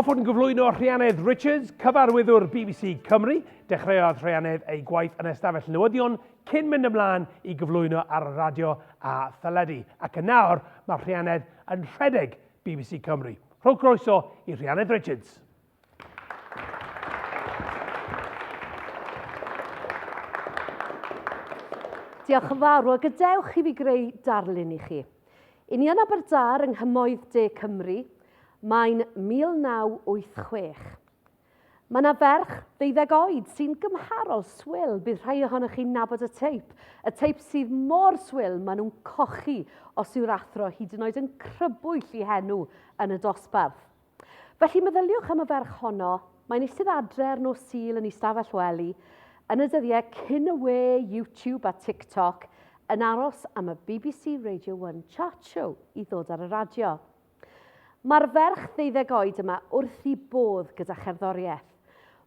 fod yn gyflwyno Rhuanedd Richards, Cyfarwyddwr BBC Cymru. Dechreuodd Rhuanedd ei gwaith yn ystafell newyddion cyn mynd ymlaen i gyflwyno ar y radio a theledu. Ac yn nawr mae Rhuanedd yn rhedeg BBC Cymru. Rhowch groeso i Rhuanedd Richards. Diolch yn fawr. Wel, gadewch i fi greu darlun i chi. Union Aberdâr yng Nghymoedd De Cymru, mae'n 1986. Mae yna ferch 12 oed sy'n gymharol swil. Bydd rhai ohonoch chi'n nabod y teip. Y teip sydd mor swil maen nhw'n cochi os yw'r athro hyd yn oed yn crybwyll i henw yn y dosbarth. Felly meddyliwch am y ferch honno. Mae'n eistedd adre ar nos Sul yn ei stafell wely, yn y dyddiau cyn y we YouTube a TikTok, yn aros am y BBC Radio 1 chat show i ddod ar y radio. Mae'r ferch 12 oed yma wrth i bodd gyda cherddoriaeth.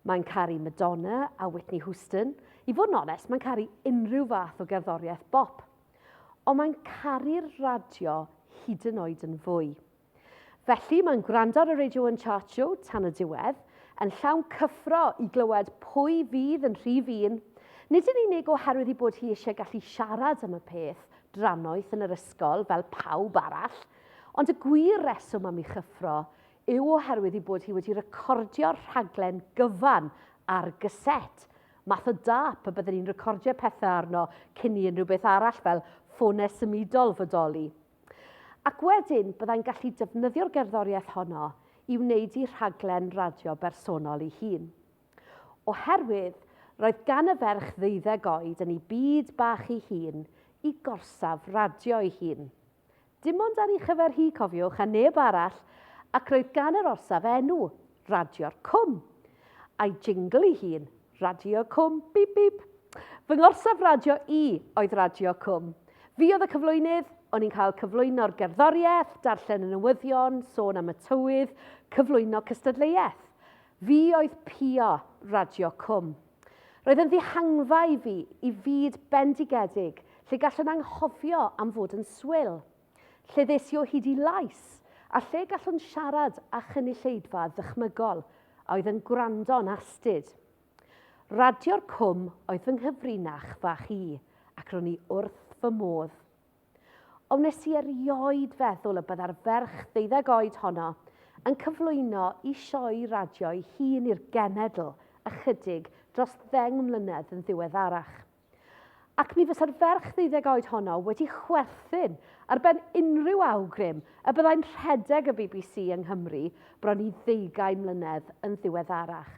Mae'n caru Madonna a Whitney Houston. I fod yn onest, mae'n caru unrhyw fath o gerddoriaeth bop. Ond mae'n caru'r radio hyd yn oed yn fwy. Felly mae'n gwrando ar y Radio 1 chat show tan y diwedd, yn llawn cyffro i glywed pwy fydd yn rhif un. Nid yn unig oherwydd i bod hi eisiau gallu siarad am y peth drannoeth yn yr ysgol fel pawb arall, ond y gwir reswm am ei chyffro yw oherwydd i bod hi wedi recordio'r rhaglen gyfan ar gyset. Math o dap y byddwn ni'n recordio pethau arno cyn i unrhyw beth arall fel ffonau symudol fodoli. Ac wedyn byddai'n gallu defnyddio'r gerddoriaeth honno i wneud i rhaglen radio bersonol ei hun. Oherwydd, roedd gan y ferch 12 oed yn ei byd bach ei hun i gorsaf radio ei hun. Dim ond ar ei chyfer hi, cofiwch, a neb arall, ac roedd gan yr orsaf enw, Radio'r Cwm. A'i jingle ei hun, Radio Cwm, bip bip. Fy ngorsaf radio i oedd Radio Cwm. Fi oedd y cyflwynydd, o'n i'n cael cyflwyno'r gerddoriaeth, darllen y newyddion, sôn am y tywydd, cyflwyno cystadleuaeth. Fi oedd pio Radio Cwm. Roedd yn ddihangfa i fi i fyd bendigedig, lle gallwn anghofio am fod yn swil. Lle ddesio hyd i lais, a lle gallwn siarad a chynulleidfa ddychmygol, a oedd yn gwrando'n astyd. Radio'r Cwm oedd fy nghyfrinach fach i, ac ro'n i wrth fy modd. Ond nes i erioed feddwl y bydda'r ferch 12 oed honno yn cyflwyno i sioe radio ei hun i'r genedl ychydig dros 10 mlynedd yn ddiweddarach. Ac mi fysa'r ferch 12 oed honno wedi chwerthin ar ben unrhyw awgrym y byddai'n rhedeg y BBC yng Nghymru bron i 20 mlynedd yn ddiweddarach.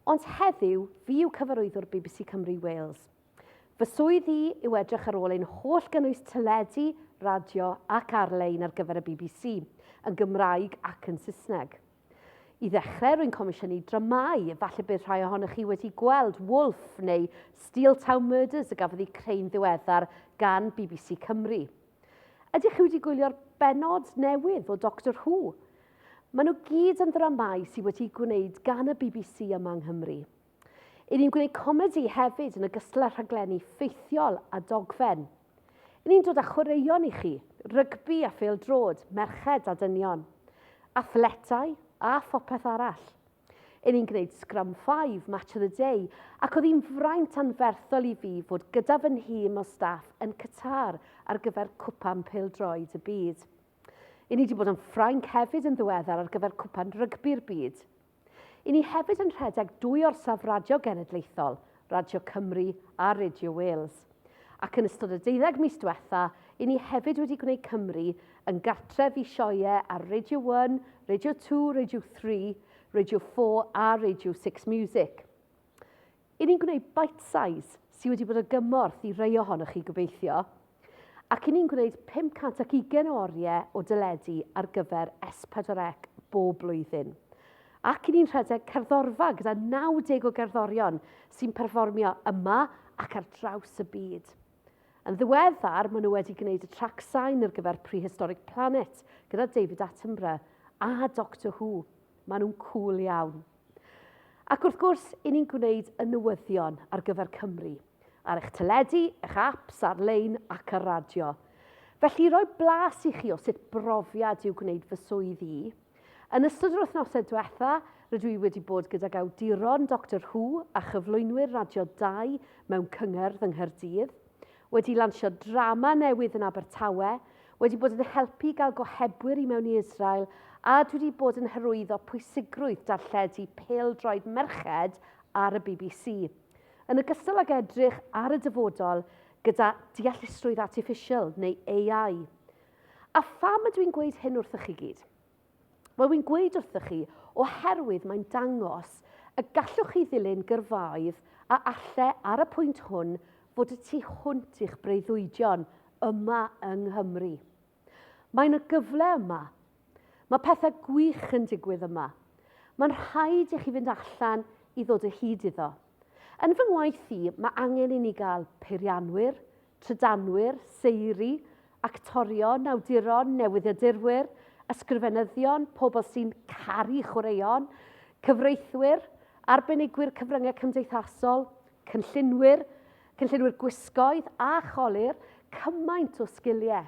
Ond heddiw, fi yw cyfarwyddwr BBC Cymru Wales. Fy swydd i yw edrych ar ôl ein holl gynnwys teledu, radio ac ar-lein ar gyfer y BBC, yn Gymraeg ac yn Saesneg. I ddechrau, rwy'n comisiynu dramâu, falle bydd rhai ohonoch chi wedi gweld Wolf neu Steel Town Murders y gafodd ei creu'n ddiweddar gan BBC Cymru. Ydych chi wedi gwylio'r benod newydd o Doctor Who? Maen nhw gyd yn dramâu sydd wedi gwneud gan y BBC yma yng Nghymru. I ni'n gwneud comedi hefyd yn ogystal â rhaglenni ffeithiol a dogfen. I ni'n dod â chwaraeon i chi, rygbi a phêl-drod, merched a dynion, athletau a phopeth arall. I ni'n gwneud Scrum 5, Match of the Day, ac oedd hi'n fraint anferthol i fi fod gyda fy nhîm o staff yn Qatar ar gyfer cwpan pêl-droed y byd. I ni wedi bod yn Ffrainc hefyd yn ddiweddar ar gyfer cwpan rygbi'r byd. I ni hefyd yn rhedeg 2 orsaf radio genedlaethol, Radio Cymru a Radio Wales. Ac yn ystod y 12 mis diwetha, i ni hefyd wedi gwneud Cymru yn gartref i sioeau ar Radio 1, Radio 2, Radio 3, Radio 4 a Radio 6 Music. I ni'n gwneud bite size sydd wedi bod y gymorth i rhai ohonoch chi gobeithio, ac i ni'n gwneud 520 o oriau o dyledu ar gyfer S4C bob blwyddyn. Ac i ni'n rhedeg cerddorfa gyda 90 o gerddorion sy'n perfformio yma ac ar draws y byd. Yn ddiweddar, maen nhw wedi gwneud y track sign ar gyfer Prehistoric Planet gyda David Attenborough a Doctor Who. Maen nhw'n cool iawn. Ac wrth gwrs, i ni'n gwneud y newyddion ar gyfer Cymru, ar eich teledu, eich apps, ar-lein ac ar radio. Felly roi blas i chi o sut brofiad i'w gwneud fy swydd i, Yn ystod yr wythnosau diwetha, rydw i wedi bod gydag awduron Dr Who a chyflwynwyr Radio 2 mewn cyngyrdd yng Nghaerdydd, wedi lansio drama newydd yn Abertawe, wedi bod yn helpu gael gohebwyr i mewn i Israel, a dwi wedi bod yn hyrwyddo pwysigrwydd darlledu pêl-droed merched ar y BBC, yn ogystal ag edrych ar y dyfodol gyda deallusrwydd artiffisial neu AI. A pham ydw i'n gweud hyn wrthych chi gyd? Wel, wy'n gweud wrthych chi oherwydd mae'n dangos y gallwch chi ddilyn gyrfaoedd a alle ar y pwynt hwn fod y tu hwnt i'ch breuddwydion yma yng Nghymru. Mae'n y gyfle yma. Mae pethau gwych yn digwydd yma. Mae'n rhaid i chi fynd allan i ddod y hyd iddo. Yn fy ngwaith i, mae angen i ni gael peirianwyr, trydanwyr, seiri, actorion, awduron, newyddiadurwyr, ysgrifenyddion, pobl sy'n caru chwaraeon, cyfreithwyr, arbenigwyr cyfryngau cymdeithasol, cynllunwyr gwisgoedd a cholir, cymaint o sgiliau.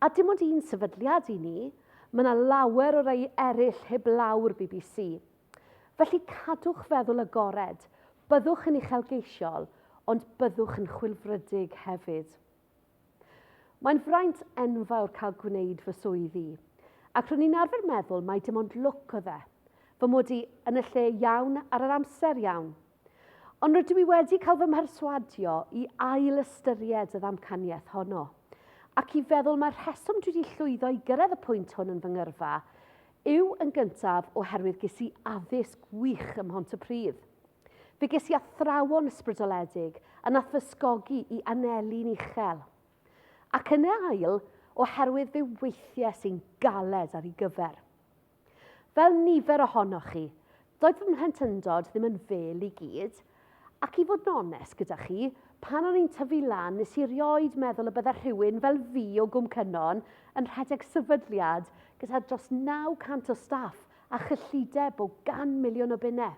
A dim ond un sefydliad i ni, mae yna lawer o rai eraill heb lawr BBC. Felly cadwch feddwl agored, byddwch yn uchelgeisiol, ond byddwch yn chwilfrydig hefyd. Mae'n fraint enfawr cael gwneud fy swyddi, ac rwy'n ni'n arfer meddwl mai dim ond lwc o dde, fy mod i yn y lle iawn ar yr amser iawn. Ond rydw i wedi cael fy mherswadio i ail ystyried y ddamcaniaeth honno, ac i feddwl mae'r rheswm dwi wedi llwyddo i gyrraedd y pwynt hwn yn fy ngyrfa yw yn gyntaf oherwydd ges i addysg wych ym Mhontypridd. Fe ges i athrawon ysbrydoledig a nath fysgogi i aneli'n uchel. Ac yn ail, oherwydd fe weithiau sy'n galed ar ei gyfer. Fel nifer ohonoch chi, doedd fy mhlentyndod ddim yn fel i gyd, ac i fod yn onest gyda chi, pan o'n i'n tyfu lan, nes i rioed meddwl y bydde rhywun fel fi o Gwm Cynnon yn rhedeg sefydliad gyda dros 900 o staff a chyllideb o 100,000,000 o bunnau.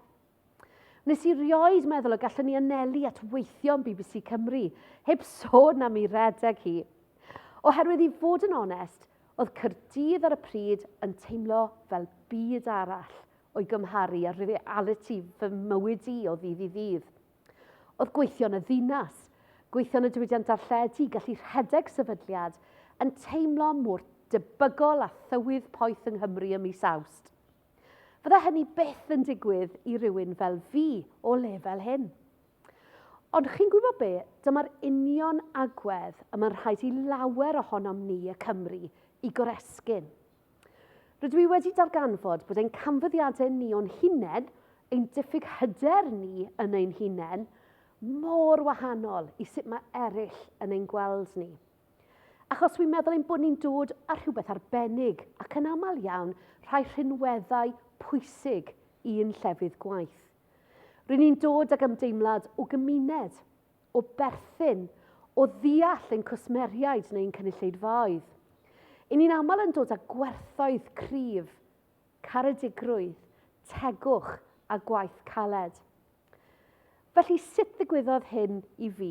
Nes i rioed meddwl y gallwn ni anelu at weithio'n BBC Cymru, heb sôn am ei redeg hi. Oherwydd i fod yn onest, oedd Caerdydd ar y pryd yn teimlo fel byd arall o'i gymharu â'r reality fy mywyd i o ddydd i ddydd. Oedd gweithio yn y ddinas, gweithio yn y diwydiant darlledu, gallu rhedeg sefydliad, yn teimlo mor debygol a thywydd poeth yng Nghymru ym mis Awst. Fydda hynny byth yn digwydd i rywun fel fi o lefel hyn. Ond chi'n gwybod be, dyma'r union agwedd y mae'n rhaid i lawer ohonom ni y Cymru i goresgyn. Rydw i wedi darganfod bod ein canfyddiadau ni o'n hunain, ein diffyg hyder ni yn ein hunain, mor wahanol i sut mae eraill yn ein gweld ni. Achos dwi'n meddwl ein bod ni'n dod ar rhywbeth arbennig ac yn aml iawn rhai rhinweddau pwysig i'n llefydd gwaith. Rydyn ni'n dod ag ymdeimlad o gymuned, o berthyn, o ddeall ein cwsmeriaid neu'n cynulleidfaoedd. I ni'n aml yn dod â gwerthoedd cryf, caredigrwydd, tegwch a gwaith caled. Felly sut ddigwyddodd hyn i fi?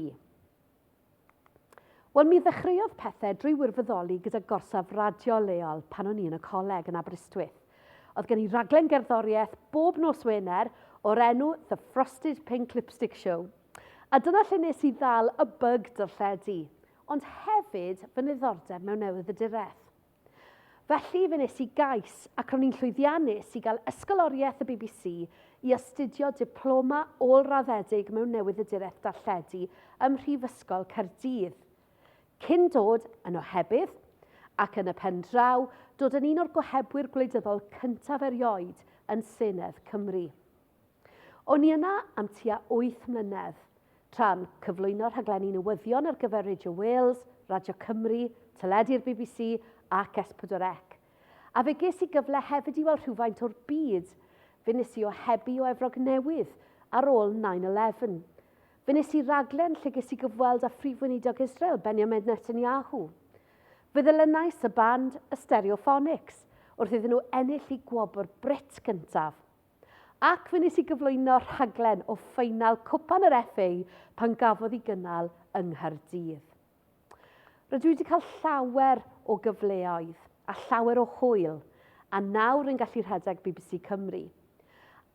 Wel, mi ddechreuodd pethau drwy wirfoddoli gyda gorsaf radio leol pan o'n i yn y coleg yn Aberystwyth. Oedd gen i raglen gerddoriaeth bob nos Wener o'r enw The Frosted Pink Lipstick Show. A dyna lle nes i ddal y byg darlledu, ond hefyd fy niddordeb mewn newyddiaduraeth. Felly fe nes i gais ac ro'n i'n llwyddiannus i gael ysgoloriaeth y BBC i astudio diploma ôl-raddedig mewn newyddiaduraeth darlledu ym Mhrifysgol Caerdydd. Cyn dod yn ohebydd ac yn y pen draw dod yn un o'r gohebwyr gwleidyddol cyntaf erioed yn Senedd Cymru. O'n i yna am tua 8 mlynedd, tra'n cyflwyno rhaglenni newyddion ar gyfer Radio Wales, Radio Cymru, teledu'r BBC ac S4C. A fe ges i gyfle hefyd i weld rhywfaint o'r byd. Fe nes i ohebu o Efrog Newydd ar ôl 9/11. Fe nes i raglen lle ges i gyfweld â Phrif Weinidog Israel, Benjamin Netanyahu. Fe ddilynais y band y Stereophonics wrth iddyn nhw ennill i gwobr Brit gyntaf. Ac fe nes i gyflwyno rhaglen o ffeinal cwpan yr FA pan gafodd i gynnal yng Nghaerdydd. Rydw i wedi cael llawer o gyfleoedd a llawer o hwyl, a nawr yn gallu rhedeg BBC Cymru.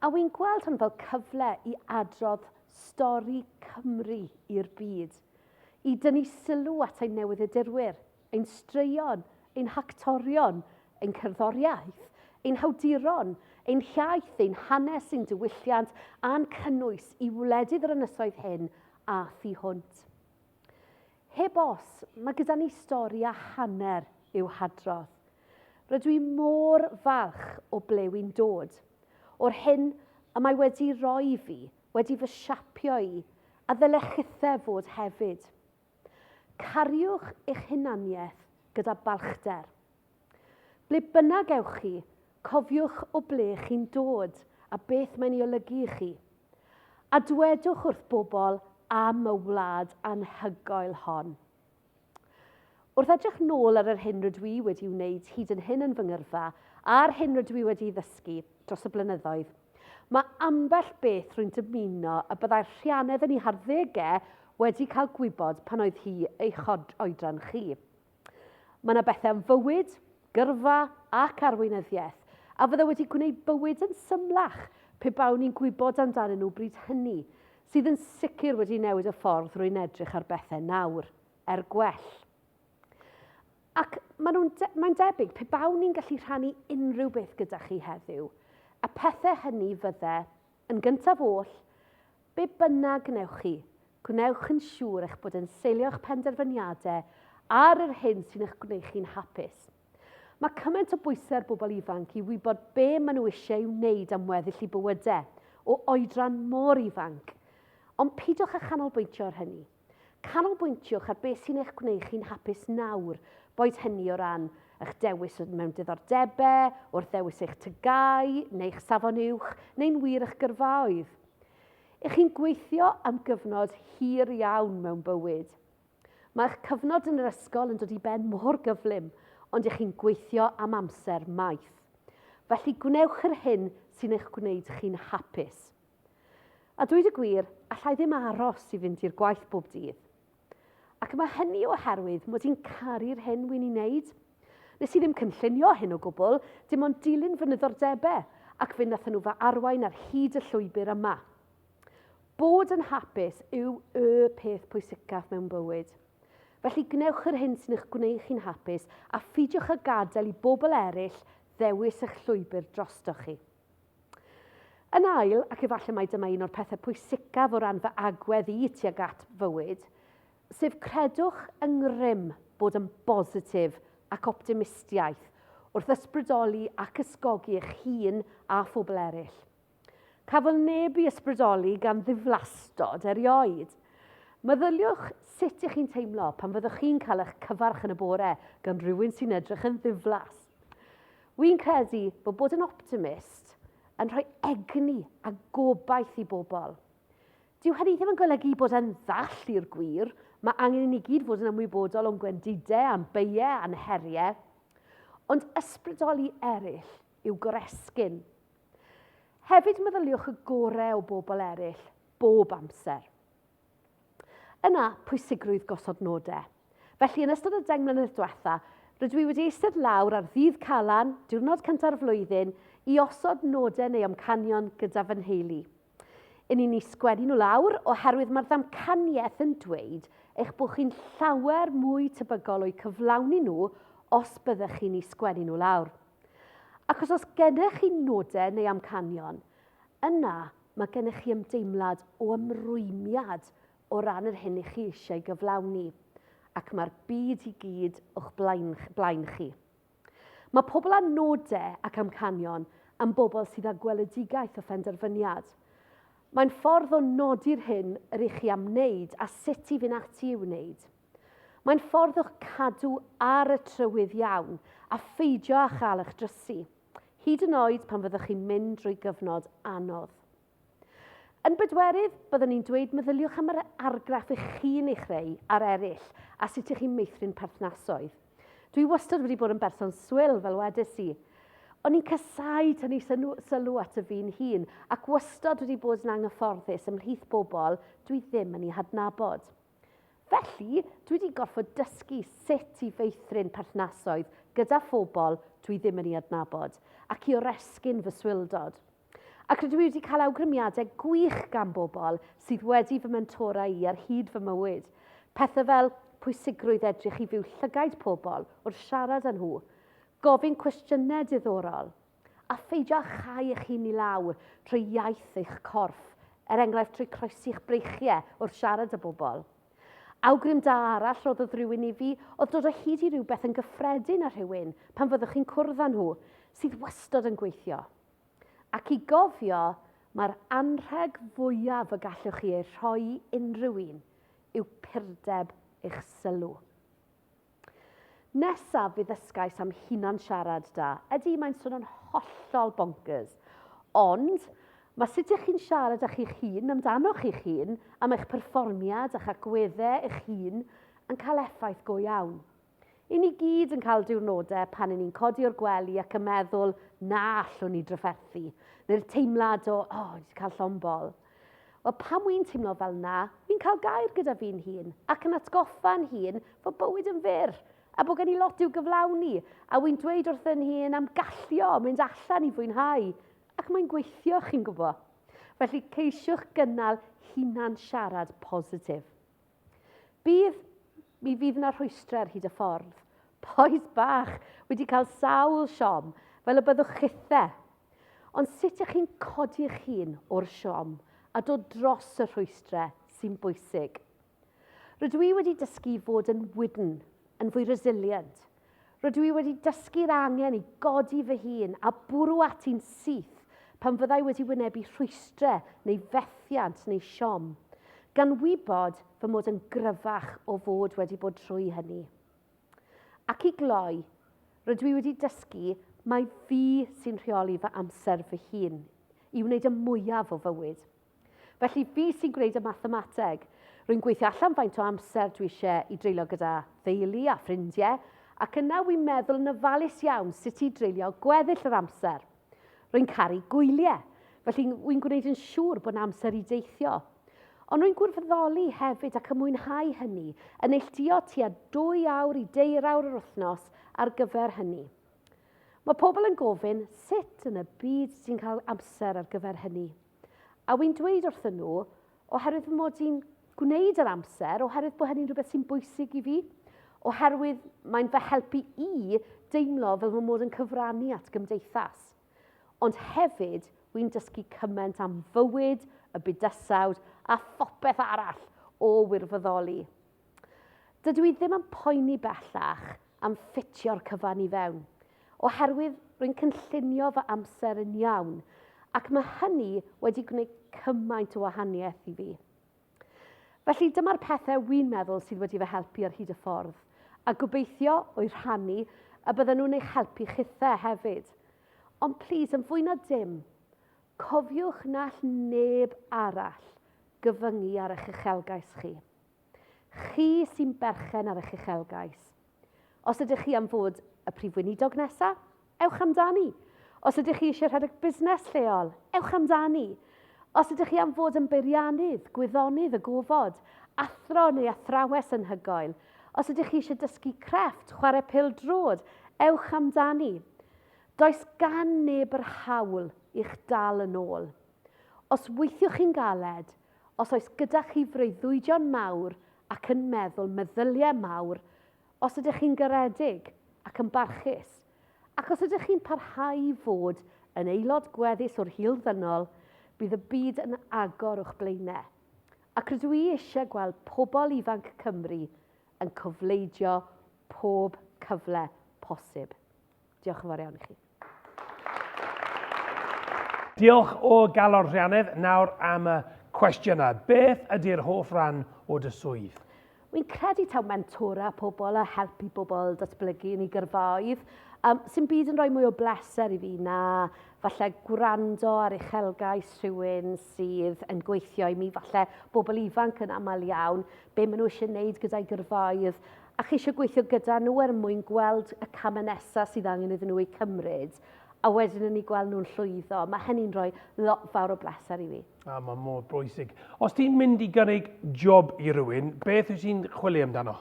A wy'n gweld hwn fel cyfle i adrodd stori Cymru i'r byd, i dynnu sylw at ein newyddiadurwyr, ein straeon, ein hactorion, ein cerddoriaeth, ein hawduron, ein iaith, ein hanes, ein diwylliant a'n cynnwys i wledydd yr ynysoedd hyn a thu hwnt. Heb os, mae gyda ni stori a hanner i'w hadrodd. Rydw i mor falch o ble wy'n dod, o'r hyn y mae wedi roi fi, wedi fy siapio i, a ddyle chithau fod hefyd. Cariwch eich hunaniaeth gyda balchder. Ble bynnag ewch chi, cofiwch o ble chi'n dod a beth mae'n ei olygu i chi. A dwedwch wrth bobl am y wlad anhygoel hon. Wrth edrych nôl ar yr hyn rydw i wedi wneud hyd yn hyn yn fy ngyrfa a'r hyn rydw i wedi ddysgu dros y blynyddoedd, mae ambell beth rwy'n dymuno y byddai'r Rhuanedd yn ei harddegau wedi cael gwybod pan oedd hi eich oedran chi. Mae yna bethau am fywyd, gyrfa ac arweinyddiaeth, a fydda wedi gwneud bywyd yn symlach pe bawn ni'n gwybod amdanyn nhw bryd hynny, sydd yn sicr wedi newid y ffordd rwy'n edrych ar bethau nawr, gwell. Ac mae'n debyg pe bawn ni'n gallu rhannu unrhyw beth gyda chi heddiw, a pethau hynny fydde, yn gyntaf oll, be bynnag gnewch chi, gwnewch yn siŵr eich bod yn seilio'ch penderfyniadau ar yr hyn sy'n eich gwneud chi'n hapus. Mae cymaint o bwysau'r bobl ifanc i wybod be maen nhw eisiau i'w wneud am weddill i bywydau, o oedran mor ifanc. Ond pidwch a chanolbwyntio ar hynny. Canolbwyntiwch ar beth sy'n eich gwneud chi'n hapus nawr, boed hynny o ran eich dewis mewn diddordebau, o'r ddewis eich tygau, neu'ch safon uwch, neu'n wir eich gyrfaoedd. Ych chi'n gweithio am gyfnod hir iawn mewn bywyd. Mae eich cyfnod yn yr ysgol yn dod i ben mor gyflym, ond ych chi'n gweithio am amser maith. Felly gwnewch yr hyn sy'n eich gwneud chi'n hapus. A dweud y gwir, allai ddim aros i fynd i'r gwaith bob dydd. Ac mae hynny oherwydd mod i'n caru'r hyn wy'n ei wneud. Nes i ddim cynllunio hyn o gwbl, dim ond dilyn fy niddordebau, ac fe nathon nhw fy arwain ar hyd y llwybr yma. Bod yn hapus yw y peth pwysicaf mewn bywyd. Felly gnewch yr hyn sy'n eich gwneud chi'n hapus a ffidiwch y gadael i bobl eraill ddewis eich llwybr drostoch chi. Yn ail, ac efallai mai dyma un o'r pethau pwysicaf o ran fy agwedd i tuag at fywyd, sef credwch yng ngrym bod yn bositif ac optimistiaeth wrth ysbrydoli ac ysgogi eich hun a phobl eraill. Cafodd neb i ysbrydoli gan ddiflastod erioed. Meddyliwch sut ych chi'n teimlo pan fyddwch chi'n cael eich cyfarch yn y bore gan rhywun sy'n edrych yn ddiflas. Wy'n credu bod yn optimist yn rhoi egni a gobaith i bobl. Dyw hynny ddim yn golygu bod yn ddall i'r gwir, mae angen i ni gyd fod yn ymwybodol o'n gwendidau, a'n beiau, a'n heriau, ond ysbrydoli eraill yw goresgyn. Hefyd meddyliwch y gorau o bobl eraill, bob amser. Yna pwysigrwydd gosodnodau. Felly yn ystod y 10 mlynedd diwetha, rydw i wedi eistedd lawr ar ddydd Calan, diwrnod cyntaf flwyddyn, i osod nodau neu amcanion gyda fy nheulu. Yn ni sgwennu nhw lawr oherwydd mae'r ddamcaniaeth yn dweud eich bod chi'n llawer mwy tebygol o'i cyflawni nhw os byddech chi'n sgwennu nhw lawr. Ac os gennych chi nodau neu amcanion, yna mae gennych chi ymdeimlad o ymrwymiad o ran yr hyn i chi eisiau gyflawni, ac mae'r byd i gyd o'ch blaen chi. Mae pobl â nodau ac amcanion yn bobl sydd â gweledigaeth o phenderfyniad. Mae'n ffordd o nodi'r hyn yr eich chi am wneud a sut i fynd ati i'w wneud. Mae'n ffordd o'ch cadw ar y trywydd iawn a pheidio â chael eich drysu, hyd yn oed pan fyddwch chi'n mynd drwy gyfnod anodd. Yn bedwerydd, byddwn ni'n dweud meddyliwch am yr argraff eich chi'n ei chreu ar eraill a sut ych chi'n meithrin perthnasoedd. Dwi wastad wedi bod yn berson swil fel wedes i. O'n i'n casau tynnu sylw at y fi'n hun ac wastad wedi bod yn anghyfforddus ymhlith bobl dwi ddim yn ei hadnabod. Felly, dwi wedi gorfod dysgu sut i feithrin perthnasoedd gyda phobl dwi ddim yn ei adnabod, ac i oresgyn fy swildod. Ac rydw i wedi cael awgrymiadau gwych gan bobl sydd wedi fy mentora i ar hyd fy mywyd. Pethau fel pwysigrwydd edrych i fyw llygaid pobl wrth siarad â nhw, gofyn cwestiynau diddorol, a pheidio chau eich hun i lawr trwy iaith eich corff, enghraifft trwy croesi'ch breichiau wrth siarad â bobl. Awgrym da arall roddodd rhywun i fi oedd dod o hyd i rhywbeth yn gyffredin â rhywun pan fyddwch chi'n cwrdd â nhw, sydd wastad yn gweithio. Ac i gofio, mae'r anrheg fwyaf y gallwch chi ei rhoi i unrhyw un yw purdeb eich sylw. Nesaf fydd ddysgais am hunan siarad da. Ydy, mae'n swnio'n hollol bonkers. Ond, mae sut ych chi'n siarad â chi'ch hun, amdano'ch chi'ch hun, am eich perfformiad a'ch agweddau eich hun yn cael effaith go iawn. I ni gyd yn cael diwrnodau pan ni'n codi o'r gwely ac yn meddwl na allwn ni drafferthu, neu'r teimlad o, wedi cael llombol. Wel, pan wy'n teimlo fel na, fi'n cael gair gyda fi'n hun ac yn atgoffa'n hun fod bywyd yn fyr a bod gen i lot i'w gyflawni a wy'n dweud wrth yn hun am gallio mynd allan i fwynhau ac mae'n gweithio, chi'n gwybod. Felly ceisiwch gynnal hunan siarad positif. Mi fydd yna rhwystrau ar hyd y ffordd. Boes bach wedi cael sawl siom fel y byddwch chithau. Ond sut ych chi'n codi'ch hun o'r siom a dod dros y rhwystrau sy'n bwysig? Rydw i wedi dysgu fod yn wydn, yn fwy resilient. Rydw i wedi dysgu'r angen i godi fy hun a bwrw ati'n syth pan fyddai wedi wynebu rhwystrau neu fethiant neu siom, gan wybod fy mod yn gryfach o fod wedi bod trwy hynny. Ac i gloi, rydw i wedi dysgu mae fi sy'n rheoli fy amser fy hun i wneud y mwyaf o fywyd. Felly fi sy'n gwneud y mathemateg. Rwy'n gweithio allan faint o amser dwi eisiau i dreulio gyda theulu a ffrindiau, ac yna wy'n meddwl yn ofalus iawn sut i dreulio gweddill yr amser. Rwy'n caru gwyliau, felly wy'n gwneud yn siŵr bod amser i deithio. Ond rwy'n gwirfoddoli hefyd ac yn mwynhau hynny, yn neilltuo tua 2 awr i 10 awr yr wythnos ar gyfer hynny. Mae pobl yn gofyn sut yn y byd sy'n cael amser ar gyfer hynny. A wy'n dweud wrthyn nhw, oherwydd mod i'n gwneud yr amser, oherwydd bod hynny'n rhywbeth sy'n bwysig i fi, oherwydd mae'n fy helpu i deimlo fel fy mod yn cyfrannu at gymdeithas. Ond hefyd, wy'n dysgu cymaint am fywyd, y bydysawd a phopeth arall o wirfoddoli. Dydw i ddim yn poeni bellach am ffitio'r cyfan i fewn, oherwydd rwy'n cynllunio fy amser yn iawn, ac mae hynny wedi gwneud cymaint o wahaniaeth i fi. Felly dyma'r pethau wy'n meddwl sydd wedi fy helpu ar hyd y ffordd, a gobeithio o'i rhannu a bydden nhw'n eich helpu chithau hefyd. Ond plis, yn fwy na dim, cofiwch na all neb arall gyfyngu ar eich uchelgais chi. Chi sy'n berchen ar eich uchelgais. Os ydych chi am fod y prif weinidog nesaf, ewch amdani. Os ydych chi eisiau rhedeg busnes lleol, ewch amdani. Os ydych chi am fod yn beiriannydd, gwyddonydd y gofod, athro neu athrawes anhygoel, os ydych chi eisiau dysgu crefft, chwarae pêl-droed, ewch amdani. Does gan neb yr hawl i'ch dal yn ôl. Os weithiwch chi'n galed, os oes gyda chi freuddwydion mawr ac yn meddwl meddyliau mawr, os ydych chi'n garedig ac yn barchus, ac os ydych chi'n parhau i fod yn aelod gweddus o'r hil ddynol, bydd y byd yn agor o'ch blaenau. Ac rydw i eisiau gweld pobl ifanc Cymru yn cofleidio pob cyfle posib. Diolch yn fawr iawn i chi. Diolch o galor Rhuanedd. Nawr am y cwestiynau. Beth ydy'r hoff ran o dy swydd? Wy'n credu taw mentora pobl a helpu pobl datblygu yn ei gyrfaoedd, sy'n byd yn rhoi mwy o bleser i fi na falle gwrando ar uchelgais rhywun sydd yn gweithio i mi, falle bobl ifanc yn aml iawn, be maen nhw eisiau gwneud gyda'i gyrfaoedd, ac eisiau gweithio gyda nhw mwyn gweld y camau nesaf sydd angen iddyn nhw eu cymryd, a wedyn yn ei gweld nhw'n llwyddo. Mae hynny'n rhoi lot fawr o bleser i fi. Mae mor bwysig. Os ti'n mynd i gynnig job i rywun, beth wyt ti'n chwilio amdano?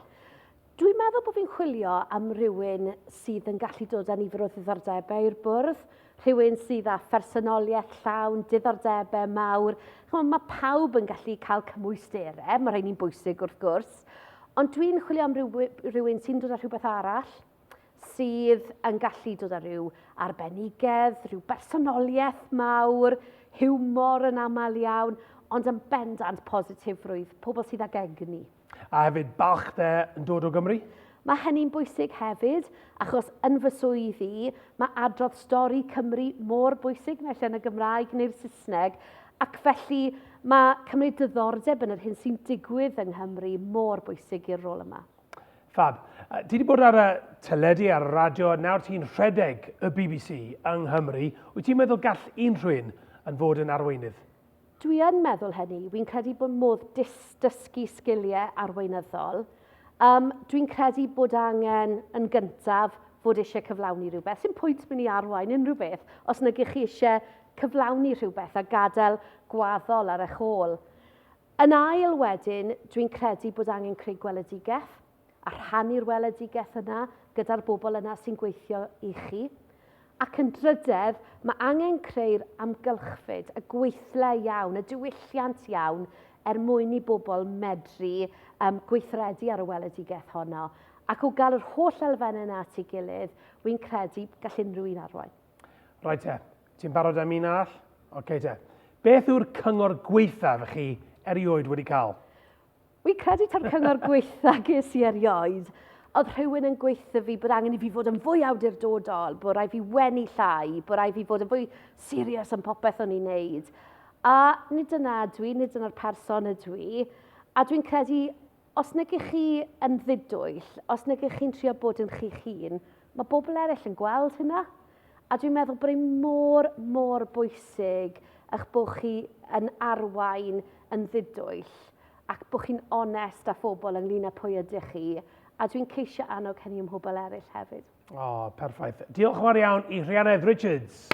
Dwi'n meddwl bod fi'n chwilio am rhywun sydd yn gallu dod â nifer o ddiddordebau i'r bwrdd, rhywun sydd â phersonoliaeth llawn, diddordebau mawr. Mae pawb yn gallu cael cymwysterau, mae rhaid ni'n bwysig wrth gwrs, ond dwi'n chwilio am rhywun sy'n dod â rhywbeth arall, sydd yn gallu dod â rhyw arbenigedd, rhyw bersonoliaeth mawr, hiwmor yn aml iawn, ond yn bendant positifrwydd, pobl sydd ag egni. A hefyd balchder yn dod o Gymru? Mae hynny'n bwysig hefyd, achos yn fy swydd i, mae adrodd stori Cymru mor bwysig naill yn y Gymraeg neu'r Saesneg, ac felly mae cymryd diddordeb yn yr hyn sy'n digwydd yng Nghymru mor bwysig i'r rôl yma. Fab. Ti wedi bod ar y teledu ar y radio, nawr ti'n rhedeg y BBC yng Nghymru. Wyt ti'n meddwl gall unrhywun yn fod yn arweinydd? Dwi yn meddwl hynny. Fi'n credu bod modd dysgu sgiliau arweinyddol. Dwi'n credu bod angen yn gyntaf fod eisiau cyflawni rhywbeth. Sy'n pwynt mynd i arwain unrhyw beth os nag ych chi eisiau cyflawni rhywbeth a gadael gwaddol ar eich ôl. Yn ail wedyn, dwi'n credu bod angen creu gweledigaeth a rhannu'r weledigaeth yna gyda'r bobl yna sy'n gweithio i chi. Ac yn drydedd, mae angen creu'r amgylchfyd, y gweithle iawn, y diwylliant iawn mwyn i bobl medru gweithredu ar y weledigaeth honno. Ac o gael yr holl elfennau yna at ei gilydd, wy'n credu gall unrhyw un arwain. Rai te, ti'n barod am un arall? Oce te. Beth yw'r cyngor gweithaf chi erioed wedi cael? Wy'n credu ta'r cyngor gweithaf ges i erioed, oedd rhywun yn gweithio fi bod angen i fi fod yn fwy awdurdodol, bod rhaid fi wenu llai, bod rhaid fi fod yn fwy serious yn popeth o'n i'n neud. A nid yna dwi, nid yna'r person ydw i, a dwi'n credu, os nag ych chi yn ddidwyll, os nag ych chi'n trio bod yn chi'ch hun, mae bobl eraill yn gweld hynna. A dwi'n meddwl bod e'n mor bwysig eich bod chi yn arwain yn ddidwyll, ac bod chi'n onest â phobl ynglyn â pwy ydych chi, a dwi'n ceisio annog hynny ym mhobl eraill hefyd. O, perffaith. Diolch yn fawr iawn i Rhuanedd Richards.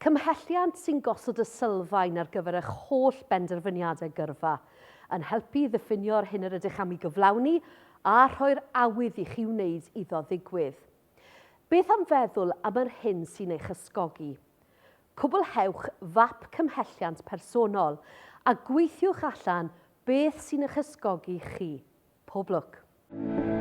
Cymhelliant sy'n gosod y sylfaen ar gyfer eich holl benderfyniadau gyrfa, yn helpu ddiffinio'r hyn yr ydych am ei gyflawni a rhoi'r awydd i chi wneud iddo ddigwydd. Beth am feddwl am yr hyn sy'n eich ysgogi? Cwblhewch fap cymhelliant personol a gweithiwch allan beth sy'n eich ysgogi chi. Pob lwc.